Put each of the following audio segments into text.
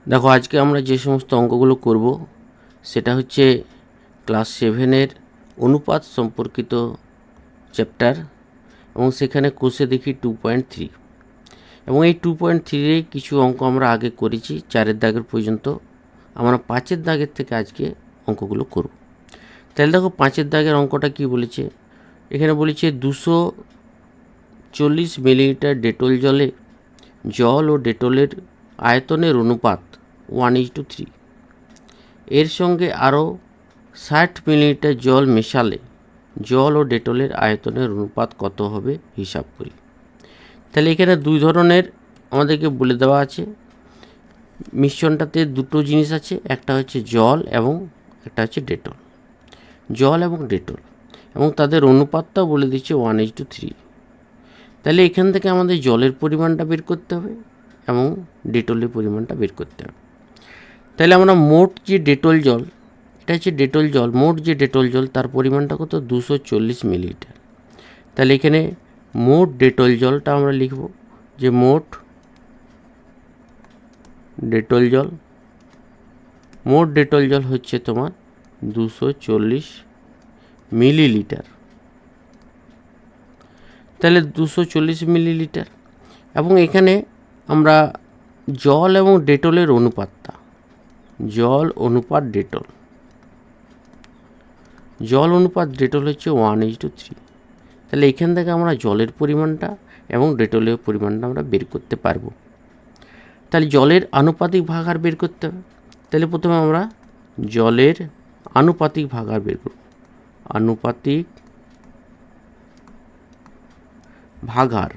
দেখো আজকে আমরা যে সমস্ত অঙ্কগুলো করব সেটা হচ্ছে ক্লাস 7-এর অনুপাত সম্পর্কিত চ্যাপ্টার এবং সেখানে কোষে দেখি 2.3 এবং এই 2.3-এ কিছু অঙ্ক আমরা আগে করেছি 4-এর দাগের পর্যন্ত। আমরা 5-এর দাগের থেকে আজকে অঙ্কগুলো করব। তাহলে দেখো 5-এর দাগের অঙ্কটা কি বলেছে, এখানে বলেছে 240 মিলিলিটার ডেটল জলে জল ও ডেটলের আয়তনের অনুপাত 1:3। এর সঙ্গে আরও 60 মিলিলিটার জল মেশালে জল ও ডেটলের আয়তনের অনুপাত কত হবে হিসাব করি। তাহলে এখানে দুই ধরনের আমাদেরকে বলে দেওয়া আছে। মিশ্রণটাতে দুটো জিনিস আছে, একটা হচ্ছে জল এবং একটা হচ্ছে ডেটল। জল এবং ডেটল এবং তাদের অনুপাতটাও বলে দিচ্ছে 1:3। তাহলে এখান থেকে আমাদের জলের পরিমাণটা বের করতে হবে এবং ডেটলের পরিমাণটা বের করতে হবে। তাহলে আমরা মোট যে ডেটল জল, এটা হচ্ছে ডেটল জল, মোট যে ডেটল জল তার পরিমাণটা কত 240 মিলিলিটার। তাহলে এখানে মোট ডেটল জলটা আমরা লিখব যে মোট ডেটল জল, মোট ডেটল জল হচ্ছে তোমার 240 মিলিলিটার। তাহলে 240 মিলিলিটার এবং এখানে আমরা জল এবং ডেটলের অনুপাতটা, জল অনুপাত ডেটল, জল অনুপাত ডেটল হচ্ছে 1:3। তাহলে এখান থেকে আমরা জলের পরিমাণটা এবং ডেটলের পরিমাণটা আমরা বের করতে পারবো। তাহলে জলের আনুপাতিক ভাগাহার বের করতে হবে। তাহলে প্রথমে আমরা জলের আনুপাতিক ভাগাহার বের করব। আনুপাতিক ভাগাহার,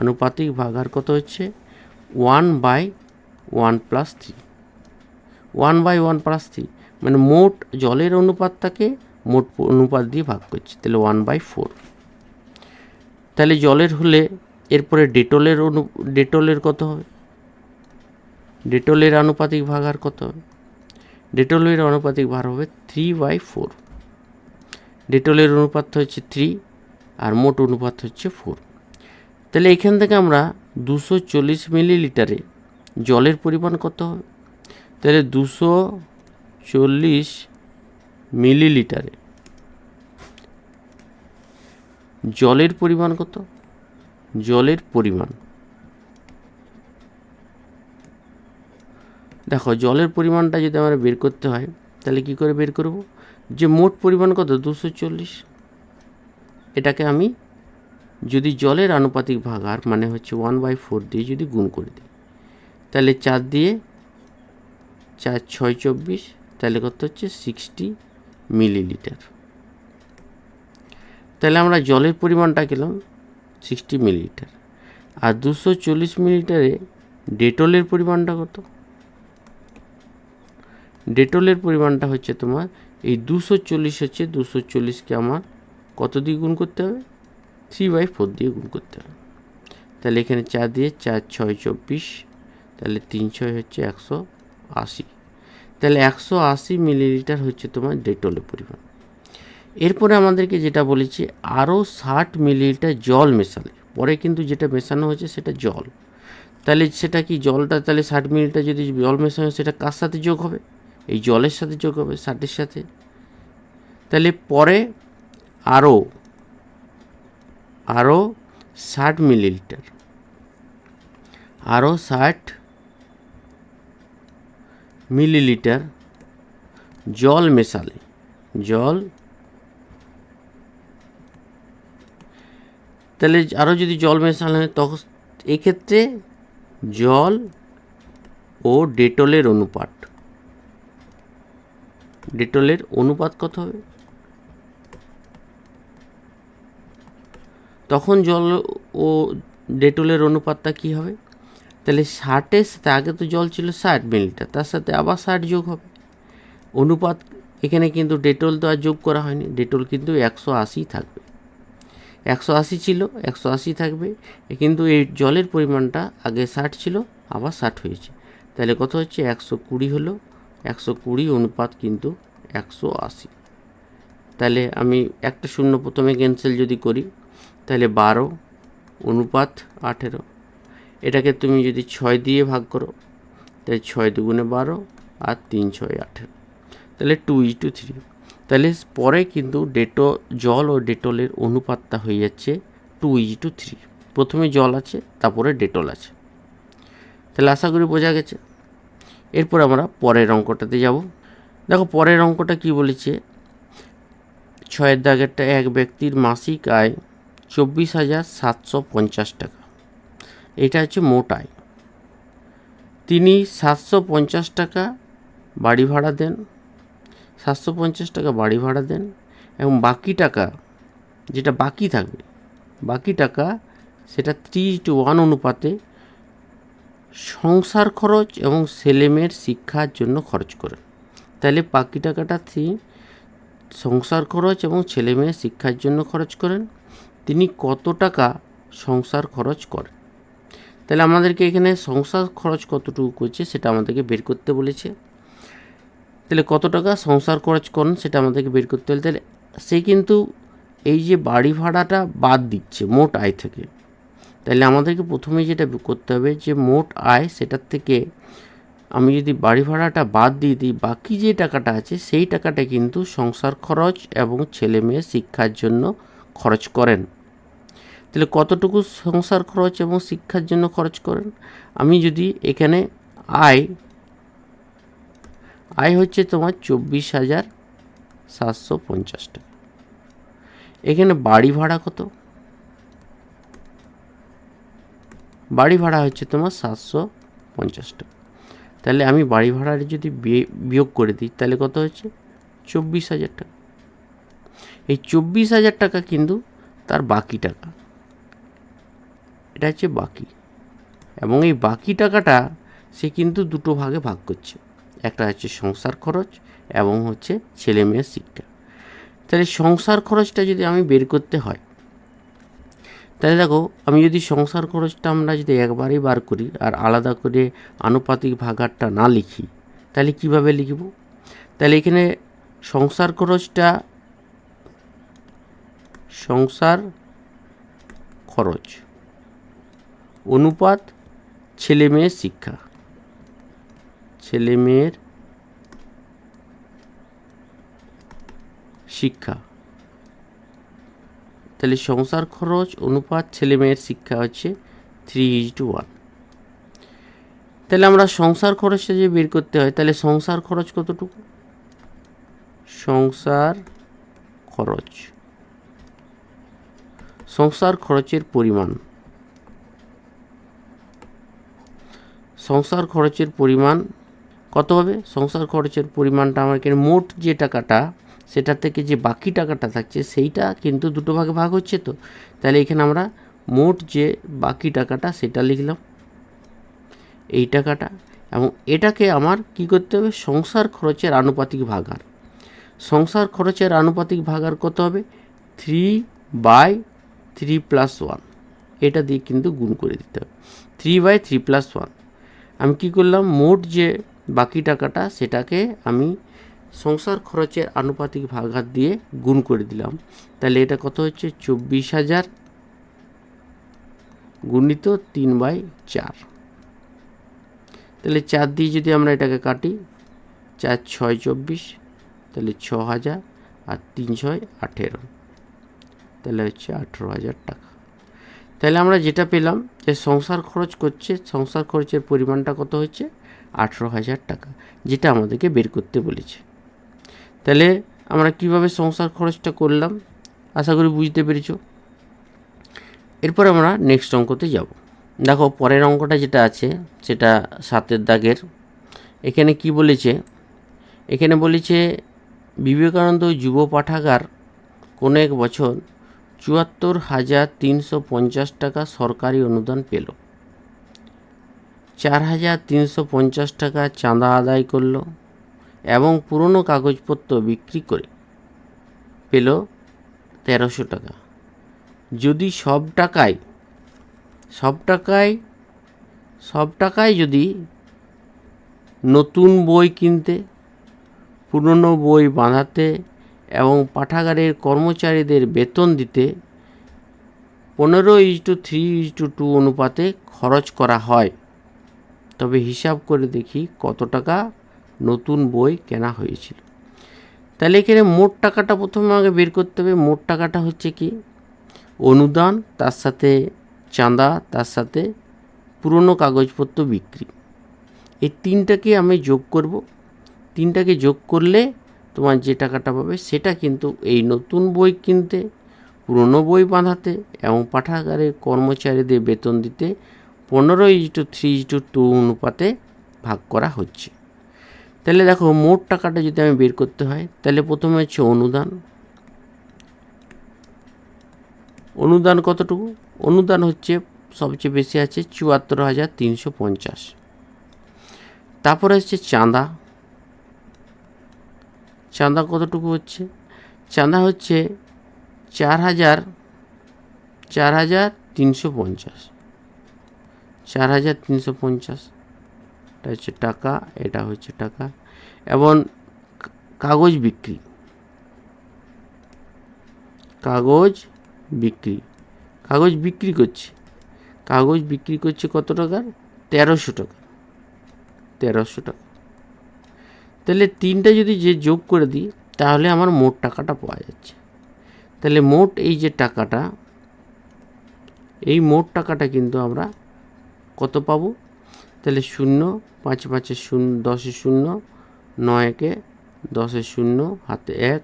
আনুপাতিক ভাগাহার কত হচ্ছে 1/1+3। 1/1+3 মানে মোট জলের অনুপাতটাকে মোট অনুপাত দিয়ে ভাগ করছে, তাহলে 1/4। তাহলে জলের হলে এরপরে ডেটলের কত হবে, ডেটলের আনুপাতিক ভাগাহার কত হবে, ডেটলের আনুপাতিক ভার হবে 3/4। ডেটলের অনুপাত হচ্ছে 3 আর মোট অনুপাত হচ্ছে 4। তাহলে এখান থেকে আমরা 240 মিলিলিটারে জলের পরিমাণ কত হবে, তাহলে 240 মিলিলিটারে জলের পরিমাণ কত, জলের পরিমাণ দেখো জলের পরিমাণটা যদি আমরা বের করতে হয় তাহলে কি করে বের করব, যে মোট পরিমাণ কত 240, এটাকে আমি যদি জলের আনুপাতিক ভাগাহার মানে হচ্ছে 1/4 দিয়ে যদি গুণ করে দিই তাহলে 4 দিয়ে 4 6 24, তাহলে কত হচ্ছে 60 মিলিলিটার। তাহলে আমরা জলের পরিমাণটা পেলাম 60 মিলিলিটার। আর 240 মিলিলিটারে ডেটলের পরিমাণটা কত, ডেটলের পরিমাণটা হচ্ছে তোমার এই 240 হচ্ছে 240কে আমার কত দিয়ে গুণ করতে হবে 3/4 দিয়ে গুণ করতে হবে। তাহলে এখানে 4 দিয়ে 4 6 24, তাহলে 3 6 হচ্ছে 180। তাহলে 180 মিলিলিটার হচ্ছে তোমার ডেটলের পরিমাণ। এরপরে আমাদেরকে যেটা বলেছে আরও 60 মিলিলিটার জল মেশালে, পরে কিন্তু যেটা মেশানো হয়েছে সেটা জল, তাহলে সেটা কি জলটা, তাহলে 60 মিলিলিটার যদি জল মেশানো সেটা কার সাথে যোগ হবে, এই জলের সাথে যোগ হবে 60-এর সাথে। তাহলে পরে আরও 60 মিলিলিটার, আরও 60 মিলিলিটার জল মেশালে, জল, তাহলে আরও যদি জল মেশানো হয় তখন এক্ষেত্রে জল ও ডেটলের অনুপাত, ডেটলের অনুপাত কত হবে, তখন জল ও ডেটলের অনুপাতটা কি হবে, তাহলে 60-এর সাথে আগে তো জল ছিল 60 মিলিলিটার, তার সাথে আবার 60 যোগ হবে। অনুপাত এখানে কিন্তু ডেটল তো আর যোগ করা হয়নি, ডেটল কিন্তু 180 থাকবে, 180 ছিল 180 থাকবে, কিন্তু এই জলের পরিমাণটা আগে 60 ছিল আবার 60 হয়েছে, তাহলে কত হচ্ছে 120 হলো, 120 অনুপাত কিন্তু 180। তাহলে আমি একটা শূন্য প্রথমে ক্যান্সেল যদি করি তাহলে 12 অনুপাত 18, এটাকে তুমি যদি 6 দিয়ে ভাগ করো তাহলে 6 দুগুণে 12 আর 3 6 18, তাহলে 2:3। তাহলে পরে কিন্তু জল ও ডেটলের অনুপাতটা হয়ে যাচ্ছে 2:3। প্রথমে জল আছে, তারপরে ডেটল আছে। তাহলে আশা করি বোঝা গেছে। এরপর আমরা পরের অঙ্কটাতে যাব। দেখো পরের অঙ্কটা কি বলেছে, 6 দাগেরটা, এক ব্যক্তির মাসিক আয় 24,750 টাকা। এটা হচ্ছে মোট আয়। তিনি 750 টাকা বাড়ি ভাড়া দেন, 750 টাকা বাড়ি ভাড়া দেন, এবং বাকি টাকা যেটা বাকি থাকবে, বাকি টাকা সেটা 3:1 অনুপাতে সংসার খরচ এবং ছেলেমেয়ের শিক্ষার জন্য খরচ করেন। তাহলে বাকি টাকাটা সংসার খরচ এবং ছেলেমেয়ের শিক্ষার জন্য খরচ করেন। তিনি কত টাকা সংসার খরচ করেন? তাহলে আমাদেরকে এখানে সংসার খরচ কতটুকু করছে সেটা আমাদেরকে বের করতে বলেছে। তাহলে কত টাকা সংসার খরচ করেন সেটা আমাদেরকে বের করতে হলে, তাহলে সে কিন্তু এই যে বাড়ি ভাড়াটা বাদ দিচ্ছে মোট আয় থেকে। তাহলে আমাদেরকে প্রথমে যেটা করতে হবে যে মোট আয়, সেটার থেকে আমি যদি বাড়ি ভাড়াটা বাদ দিয়ে দিই, বাকি যে টাকাটা আছে সেই টাকাটা কিন্তু সংসার খরচ এবং ছেলে মেয়ের শিক্ষার জন্য খরচ করেন। তাহলে কতটুকু সংসার খরচ এবং শিক্ষার জন্য খরচ করেন? আমি যদি এখানে আয় হচ্ছে তোমার 24,750 টাকা। এখানে বাড়ি ভাড়া কত? বাড়ি ভাড়া হচ্ছে তোমার 750 টাকা। তাহলে আমি বাড়ি ভাড়ার যদি বিয়োগ করে দিই, তাহলে কত হচ্ছে? 24,000 টাকা। এই 24,000 টাকা কিন্তু তার বাকি টাকা, এটা হচ্ছে বাকি। এবং এই বাকি টাকাটা সে কিন্তু দুটো ভাগে ভাগ করছে, একটা হচ্ছে সংসার খরচ এবং হচ্ছে ছেলে মেয়ের শিক্ষা। তাহলে সংসার খরচটা যদি আমি বের করতে হয়, তাহলে দেখো আমি যদি সংসার খরচটা আমরা যদি একবারেই বার করি আর আলাদা করে আনুপাতিক ভাগারটা না লিখি, তাহলে কিভাবে লিখব? তাহলে এখানে সংসার খরচটা, সংসার খরচ অনুপাত ছেলে মেয়ের শিক্ষা, ছেলে মেয়ের শিক্ষা। তাহলে সংসার খরচ অনুপাত ছেলে মেয়ের শিক্ষা হচ্ছে 3:1। তাহলে আমরা সংসার খরচটা যে বের করতে হয়, তাহলে সংসার খরচ কতটুকু? সংসার খরচ, সংসার খরচের পরিমাণ, সংসার খরচের পরিমাণ কত হবে? সংসার খরচের পরিমাণটা আমার এখানে মোট যে টাকাটা, সেটা থেকে যে বাকি টাকাটা থাকছে সেইটা কিন্তু দুটো ভাগে ভাগ হচ্ছে। তো তাহলে এখানে আমরা মোট যে বাকি টাকাটা সেটা লিখলাম, এই টাকাটা, এবং এটাকে আমার কি করতে হবে? সংসার খরচের আনুপাতিক ভাগার। সংসার খরচের আনুপাতিক ভাগার কত হবে? 3/3+1, এটা দিয়ে কিন্তু গুণ করে দিতে হবে। 3/3+1 আমি কি করলাম? মোট যে বাকি টাকাটা সেটাকে আমি সংসার খরচের আনুপাতিক ভাগার দিয়ে গুণ করে দিলাম। তাহলে এটা কত হচ্ছে? 24,000 গুণিত 3/4। তাহলে 4 দিয়ে যদি আমরা এটাকে কাটি, 4 6 24, তাহলে 6,000 আর 3 6 18, তাহলে হচ্ছে 18,000 টাকা। তাহলে আমরা যেটা পেলাম যে সংসার খরচ করছে, সংসার খরচের পরিমাণটা কত হচ্ছে? 18,000 টাকা, যেটা আমাদেরকে বের করতে বলেছে। তাহলে আমরা কিভাবে সংসার খরচটা করলাম আশা করি বুঝতে পেরেছ। এরপর আমরা নেক্সট অঙ্কতে যাব। দেখো পরের অঙ্কটা যেটা আছে সেটা 7 দাগের। এখানে কি বলেছে? এখানে বলেছে বিবেকানন্দ যুব পাঠাগার কোনো এক বছর 74,350 টাকা সরকারি অনুদান পেল, 4,350 টাকা চাঁদা আদায় করল এবং পুরনো কাগজপত্র বিক্রি করে পেল 1,300 টাকা। যদি সব টাকায় যদি নতুন বই কিনতে, পুরনো বই বাঁধাতে এবং পাঠাগারের কর্মচারীদের বেতন দিতে 15:3:2 অনুপাতে খরচ করা হয়, তবে হিসাব করে দেখি কত টাকা নতুন বই কেনা হয়েছিল। তাহলে এখানে মোট টাকাটা প্রথমে আমাকে বের করতে হবে। মোট টাকাটা হচ্ছে কি, অনুদান, তার সাথে চাঁদা, তার সাথে পুরনো কাগজপত্র বিক্রি, এই তিনটাকে আমি যোগ করব। তিনটাকে যোগ করলে তোমার যে টাকাটা পাবে সেটা কিন্তু এই নতুন বই কিনতে, পুরনো বই বাঁধাতে এবং পাঠাগারে কর্মচারীদের বেতন দিতে 15:3:2 অনুপাতে ভাগ করা হচ্ছে। তাহলে দেখো মোট টাকাটা যদি আমি বের করতে হয়, তাহলে প্রথমে হচ্ছে অনুদান। অনুদান কতটুকু? অনুদান হচ্ছে সবচেয়ে বেশি আছে 74,350। তারপরে হচ্ছে চাঁদা। চাঁদা কতটুকু হচ্ছে? চাঁদা হচ্ছে 4,350। 4,350 এটা হচ্ছে টাকা, এটা হচ্ছে টাকা। এবং কাগজ বিক্রি, কাগজ বিক্রি করছে, কাগজ বিক্রি করছে কত টাকার? 1300 টাকা। 1300 টাকা। তাহলে তিনটা যদি যে যোগ করে দিই তাহলে আমার মোট টাকাটা পাওয়া যাচ্ছে। তাহলে মোট এই যে টাকাটা, এই মোট টাকাটা কিন্তু আমরা কত পাবো? তাহলে 0, 5 5 0, 10 0, 9 1 10 0, হাতে 1,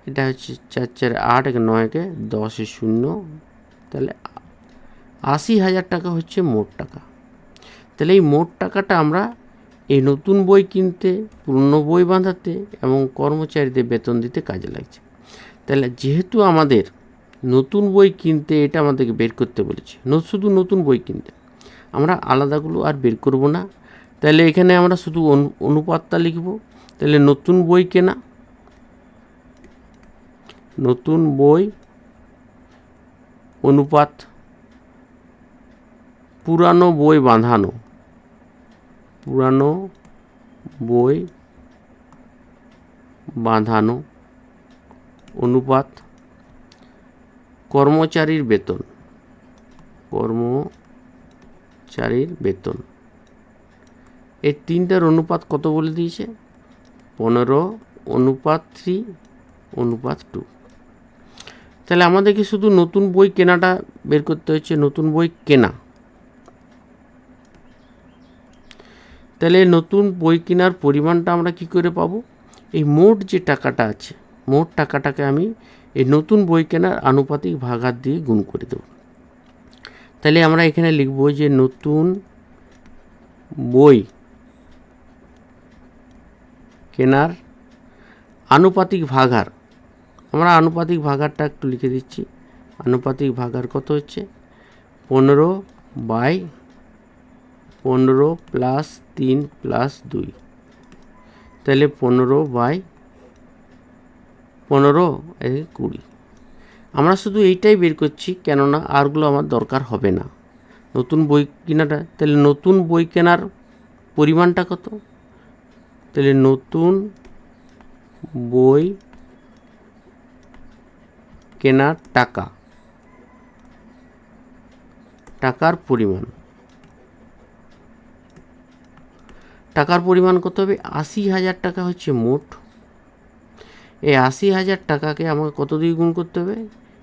এটা হচ্ছে 4 4 8 9 1 10 0, তাহলে 80,000 টাকা হচ্ছে মোট টাকা। তাহলে এই মোট টাকাটা আমরা এই নতুন বই কিনতে, পুরনো বই বাঁধাতে এবং কর্মচারীদের বেতন দিতে কাজে লাগছে। তাহলে যেহেতু আমাদের নতুন বই কিনতে এটা আমাদেরকে বের করতে বলেছে, শুধু নতুন বই কিনতে, আমরা আলাদাগুলো আর বের করব না। তাহলে এখানে আমরা শুধু অনুপাতটা লিখব। তাহলে নতুন বই কেনা, নতুন বই অনুপাত পুরানো বই বাঁধানো, পুরানো বই বাঁধানো অনুপাত কর্মচারীর বেতন, কর্মচারীর বেতন। এই তিনটার অনুপাত কত বলে দিয়েছে? 15:3:2। তাহলে আমাদেরকে শুধু নতুন বই কেনাটা বের করতে হচ্ছে, নতুন বই কেনা। তাহলে নতুন বই কেনার পরিমাণটা আমরা কি করে পাবো? এই মোট যে টাকাটা আছে, মোট টাকাটাকে আমি এই নতুন বই কেনার আনুপাতিক ভাগার দিয়ে গুণ করে দেব। তাহলে আমরা এখানে লিখব যে নতুন বই কেনার আনুপাতিক ভাগার, আমরা আনুপাতিক ভাগারটা একটু লিখে দিচ্ছি। আনুপাতিক ভাগার কত হচ্ছে? 15/15 + 3 + 2, তাহলে 15/15 20। আমরা শুধু এইটাই বের করছি, কেননা আরগুলো আমার দরকার হবে না। নতুন বই কেনাটা, তাহলে নতুন বই কেনার পরিমাণটা কত? তাহলে নতুন বই কেনার টাকা, টাকার পরিমাণ, টাকার পরিমাণ কত হবে? 80,000 টাকা হচ্ছে মোট। এই 80,000 টাকাকে আমাকে কত দিয়ে গুণ করতে হবে?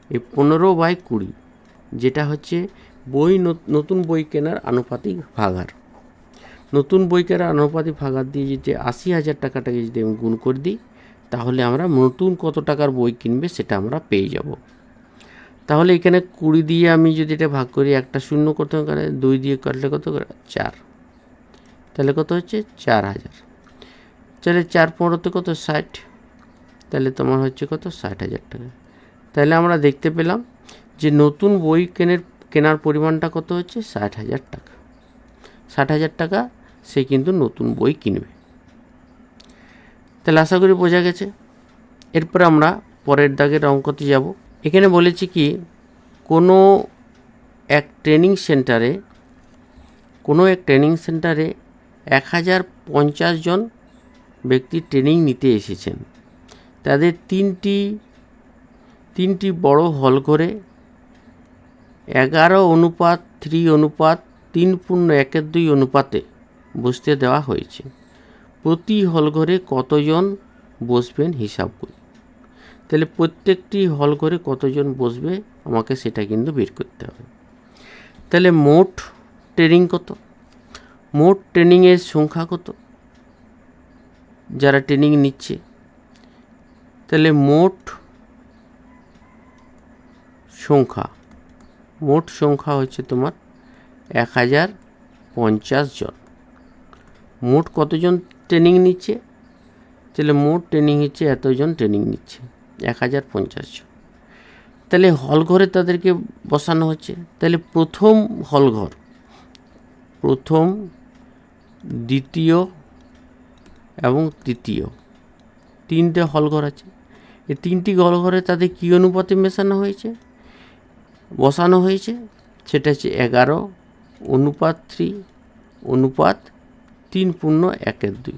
এই 15/20, যেটা হচ্ছে নতুন বই কেনার আনুপাতিক ভাগার। নতুন বই কেনার আনুপাতিক ভাগার দিয়ে যদি 80,000 টাকাটাকে যদি আমি গুণ করে দিই, তাহলে আমরা নতুন কত টাকার বই কিনবে সেটা আমরা পেয়ে যাব। তাহলে এখানে 20 দিয়ে আমি যদি এটা ভাগ করি, একটা 0 করতে হবে, 2 দিয়ে কাটলে কত করে? 4, তাহলে কত হচ্ছে? 4,000। তাহলে 4×15 কত? 60, তাহলে তোমার হচ্ছে কত? 60,000 টাকা। তাহলে আমরা দেখতে পেলাম যে নতুন বই কেনার পরিমাণটা কত হচ্ছে? 60,000 টাকা। 60,000 টাকা সে কিন্তু নতুন বই কিনবে। তাহলে আশা করি বোঝা গেছে। এরপর আমরা পরের দাগের অঙ্কতে যাব। এখানে বলেছি কি, কোনো এক ট্রেনিং সেন্টারে 1050 জন ব্যক্তি ট্রেনিং নিতে এসেছেন। তাদের তিনটি বড় হল ঘরে 11:3:2 3:1/2 অনুপাতে বসতে দেওয়া হয়েছে। প্রতি হলঘরে কতজন বসবেন হিসাব করি। তাহলে প্রত্যেকটি হলঘরে কতজন বসবে আমাকে সেটা কিন্তু বের করতে হবে। তাহলে মোট ট্রেনিং কত, মোট ট্রেনিংয়ের সংখ্যা কত যারা ট্রেনিং নিচ্ছে। তাহলে মোট সংখ্যা হচ্ছে তোমার 1050 জন। মোট কতজন ট্রেনিং নিচ্ছে, তাহলে মোট ট্রেনিং হচ্ছে এতজন ট্রেনিং নিচ্ছে 1050 জন। তাহলে হলঘরে তাদেরকে বসানো হচ্ছে। তাহলে প্রথম হলঘর, প্রথম, দ্বিতীয় এবং তৃতীয়, 3টে হলঘর আছে। এই 3টি হলঘরে তাদের কী অনুপাতে বসানো হয়েছে সেটা হচ্ছে 11:3:3:1/2।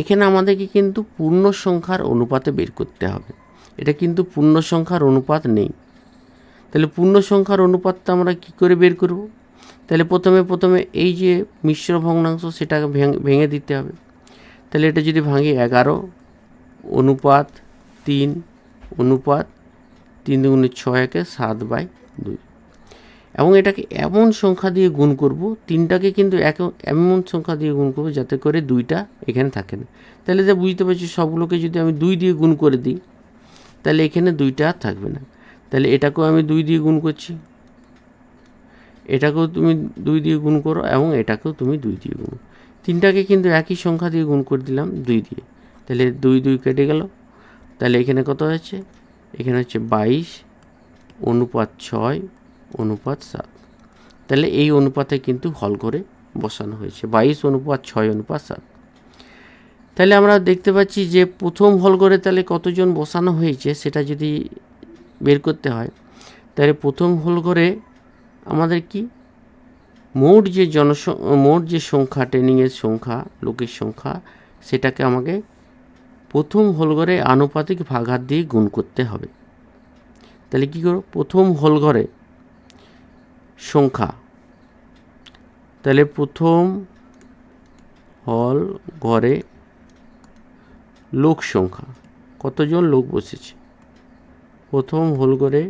এখানে আমাদেরকে কিন্তু পূর্ণ সংখ্যার অনুপাতে বের করতে হবে। এটা কিন্তু পূর্ণ সংখ্যার অনুপাত নেই। তাহলে পূর্ণ সংখ্যার অনুপাতটা আমরা কী করে বের করব। তাহলে প্রথমে এই যে মিশ্র ভগ্নাংশ সেটাকে ভেঙে দিতে হবে। তাহলে এটা যদি ভাঙি 11:3:3:6 7/2, এবং এটাকে এমন সংখ্যা দিয়ে গুণ করব, 3টাকে কিন্তু এমন সংখ্যা দিয়ে গুণ করব যাতে করে 2টা এখানে থাকে না। তাহলে যা বুঝতে পারছি সবগুলোকে যদি আমি 2 দিয়ে গুণ করে দিই তাহলে এখানে 2টা আর থাকবে না। তাহলে এটাকেও আমি 2 দিয়ে গুণ করছি, এটাকেও তুমি 2 দিয়ে গুণ করো এবং এটাকেও তুমি 2 দিয়ে গুণ। 3টাকে কিন্তু একই সংখ্যা দিয়ে গুণ করে দিলাম 2 দিয়ে। তাহলে 2 কেটে গেল। তাহলে এখানে কত হচ্ছে, এখানে হচ্ছে 22:6:7। তাহলে এই অনুপাতে কিন্তু হলঘরে বসানো হয়েছে 22:6:7। তাহলে আমরা দেখতে পাচ্ছি যে প্রথম হলঘরে তাহলে কতজন বসানো হয়েছে সেটা যদি বের করতে হয়, তাহলে প্রথম হলঘরে আমাদের কি মোট যে সংখ্যা, ট্রেনিংয়ের সংখ্যা, লোকের সংখ্যা, সেটাকে আমাকে প্রথম হলঘরে আনুপাতিক ভাগাহার দিয়ে গুণ করতে হবে। তাহলে কী করো, প্রথম হলঘরে সংখ্যা, তাহলে প্রথম হলঘরে লোক সংখ্যা, কতজন লোক বসেছে, প্রথম হলঘরে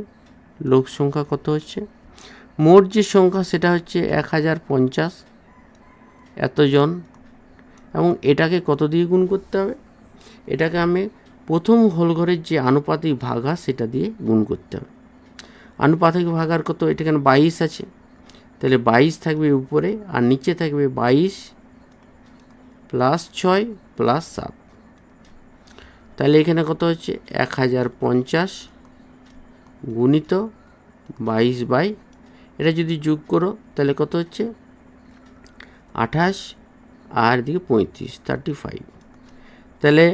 লোক সংখ্যা কত হচ্ছে, মোট যে সংখ্যা সেটা হচ্ছে 1050 এতজন, এবং এটাকে কত দিয়ে গুণ করতে হবে, এটাকে আমি প্রথম হলঘরের যে আনুপাতিক ভাগাহার সেটা দিয়ে গুণ করতে হবে। আনুপাতিক ভাগাহার কত, এটা এখানে 22 আছে, তাহলে 22 থাকবে উপরে আর নিচে থাকবে 22 + 6 + 7। তাহলে এখানে কত হচ্ছে 1050 গুণিত 22 এটা যদি যোগ করো তাহলে কত হচ্ছে 28 আর দিকে 35 35। তাহলে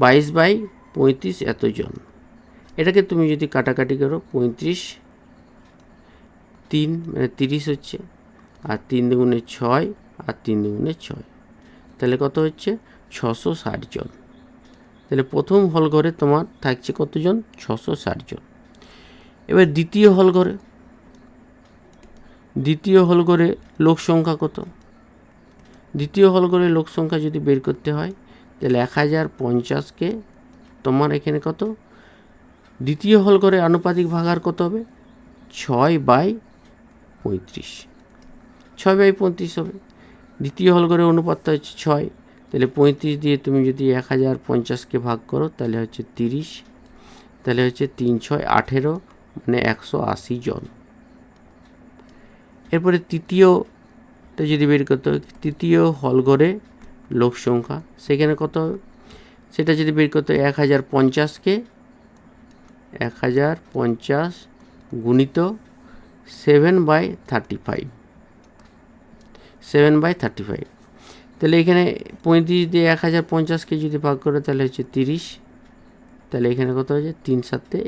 22/35 এতজন। এটাকে তুমি যদি কাটাকাটি করো 35 3 মানে 30 হচ্ছে, আর 3 × 6 আর 3 × 6, তাহলে কত হচ্ছে 660 জন। তাহলে প্রথম হলঘরে তোমার থাকছে কতজন, 660 জন। এবার দ্বিতীয় হলঘরে লোক সংখ্যা কত, দ্বিতীয় হলঘরে লোক সংখ্যা যদি বের করতে হয় তাহলে 1050কে তোমার এখানে কত, দ্বিতীয় হলঘরে আনুপাতিক ভাগাহার কত হবে 6/35, 6/35 হবে। দ্বিতীয় হলঘরে অনুপাতটা হচ্ছে 6, তাহলে 35 দিয়ে তুমি যদি 1050কে ভাগ করো তাহলে হচ্ছে 30, তাহলে হচ্ছে 3 × 6 = 18, মানে 180 জন। এরপরে তৃতীয়টা যদি বের করতে হয়, তৃতীয় হলঘরে লোক সংখ্যা সেখানে কত হবে, সেটা যদি বের করতে হয় 1050কে 1050 গুণিত 7/35, 7/35। তাহলে এখানে 35 দিয়ে 1050কে যদি ভাগ করে তাহলে হচ্ছে 30, তাহলে এখানে কত হচ্ছে 3 × 7 =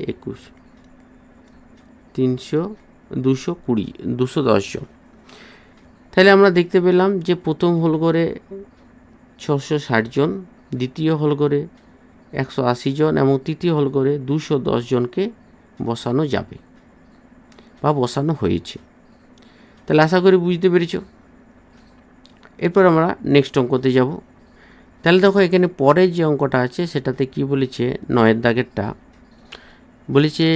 21, 210 জন। তাহলে আমরা দেখতে পেলাম যে প্রথম হলঘরে 660 জন, দ্বিতীয় হলঘরে 180 জন এবং তৃতীয় হলঘরে 210 জনকে বসানো যাবে বা বসানো হয়েছে। তাহলে আশা করি বুঝতে পেরেছ। এরপর আমরা নেক্সট অঙ্কতে যাব। তাহলে দেখো এখানে পরের যে অঙ্কটা আছে সেটাতে কি বলেছে, 9 দাগেরটা বলেছে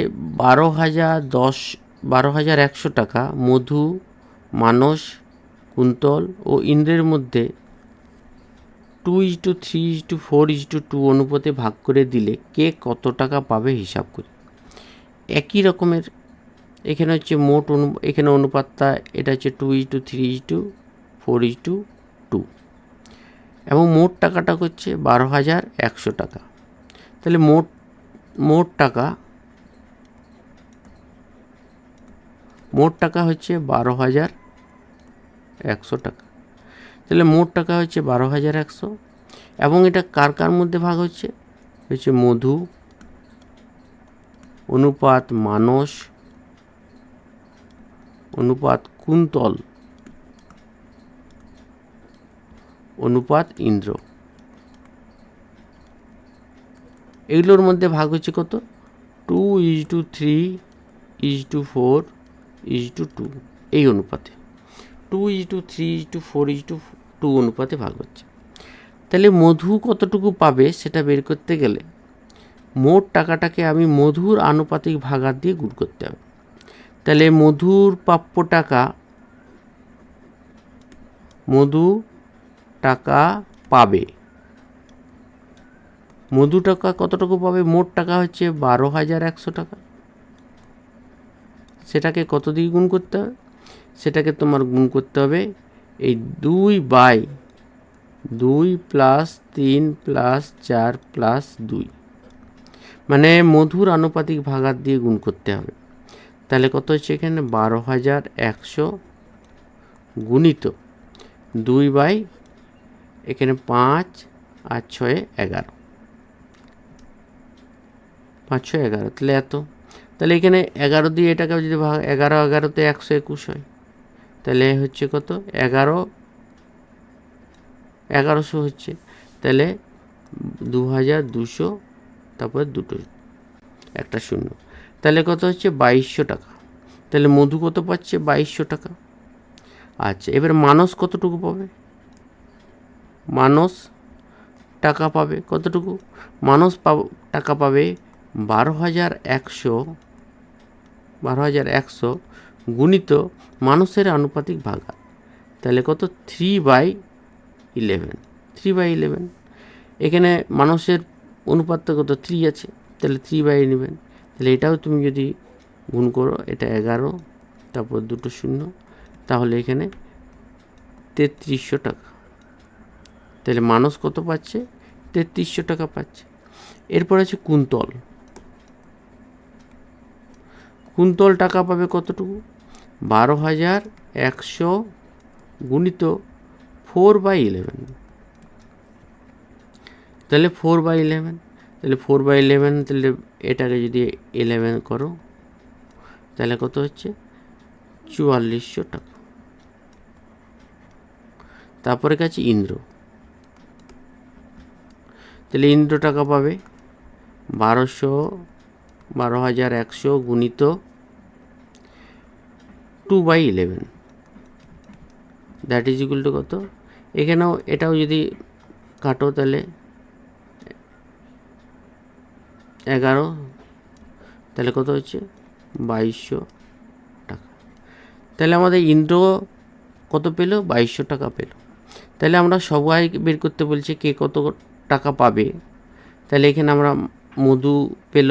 12,100 টাকা মধু, মানস, কুন্তল ও ইন্দ্রের মধ্যে 2:3:4:2 অনুপাতে ভাগ করে দিলে কে কত টাকা পাবে হিসাব করি। একই রকমের এখানে হচ্ছে মোট এখানে অনুপাতটা এটা হচ্ছে 2:3:4:2 এবং মোট টাকাটা হচ্ছে 12,100 টাকা। তাহলে মোট টাকা হচ্ছে 12,100 টাকা। তাহলে মোট টাকা হচ্ছে 12,100 এবং এটা কার কার মধ্যে ভাগ হচ্ছে মধু অনুপাত মানস অনুপাত কুন্তল অনুপাত ইন্দ্র, এগুলোর মধ্যে ভাগ হচ্ছে কত, 2:3:4:2 এই অনুপাতে 2:3:4:2 অনুপাতে ভাগ হচ্ছে। তাহলে মধু কতটুকু পাবে সেটা বের করতে গেলে মোট টাকাটাকে আমি মধুর আনুপাতিক ভাগার দিয়ে গুণ করতে হবে। তাহলে মধু টাকা পাবে, মধু টাকা কতটুকু পাবে, মোট টাকা হচ্ছে 12,100 টাকা। সেটাকে কত দিয়ে গুণ করতে হবে, সেটাকে তোমার গুণ করতে হবে এই 2/2 + 3 + 4 + 2, মানে মধুর আনুপাতিক ভাগার দিয়ে গুণ করতে হবে। তাহলে কত হচ্ছে এখানে 12,100 গুণিত 2/, এখানে 5 আর 6 11, 5 6 11, তাহলে এত। তাহলে এখানে 11 দিয়ে এটাকে যদি ভাগ, 11 121 হয়, তাহলে হচ্ছে কত 1100 হচ্ছে। তাহলে 2,200, তারপর দুটো একটা শূন্য, তাহলে কত হচ্ছে 2,200 টাকা। তাহলে মধু কত পাচ্ছে, 2,200 টাকা। আচ্ছা, এবার মানস কতটুকু পাবে, মানস টাকা পাবে কতটুকু, মানস টাকা পাবে 12,100 গুণিত মানসের আনুপাতিক ভাগা, তাহলে কত 3/11। এখানে মানুষের অনুপাতটা কত 3 আছে, তাহলে 3/, নেবেন। তাহলে এটাও তুমি যদি গুণ করো, এটা 11, তারপর দুটো শূন্য, তাহলে এখানে 3,300 টাকা। তাহলে মানুষ কত পাচ্ছে, 3,300 টাকা পাচ্ছে। এরপর আছে কুন্তল টাকা পাবে কতটুকু, 12,100 গুণিত 4/11, তাহলে 4/11, তাহলে 4/11, তাহলে এটাকে যদি 11 করো তাহলে কত হচ্ছে 4,400 টাকা। তারপরে কাছে ইন্দ্র, তাহলে ইন্দ্র টাকা পাবে 12,100 গুণিত 2/11, দ্যাট ইজ ইকুয়াল টু কত, এখানেও এটাও যদি কাটো তাহলে 11, তাহলে কত হচ্ছে 2,200 টাকা। তাহলে আমাদের ইন্দ্র কত পেল, 2,200 টাকা পেল। তাহলে আমরা সবাই বের করতে বলছি কে কত টাকা পাবে। তাহলে এখানে আমরা মধু পেল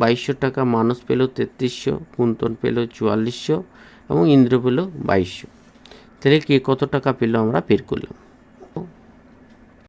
2,200 টাকা, মানস পেল 3,300, কুন্তল পেল 4,400 এবং ইন্দ্র পেল 2,200। তাহলে কে কত টাকা পেল আমরা বের করলাম।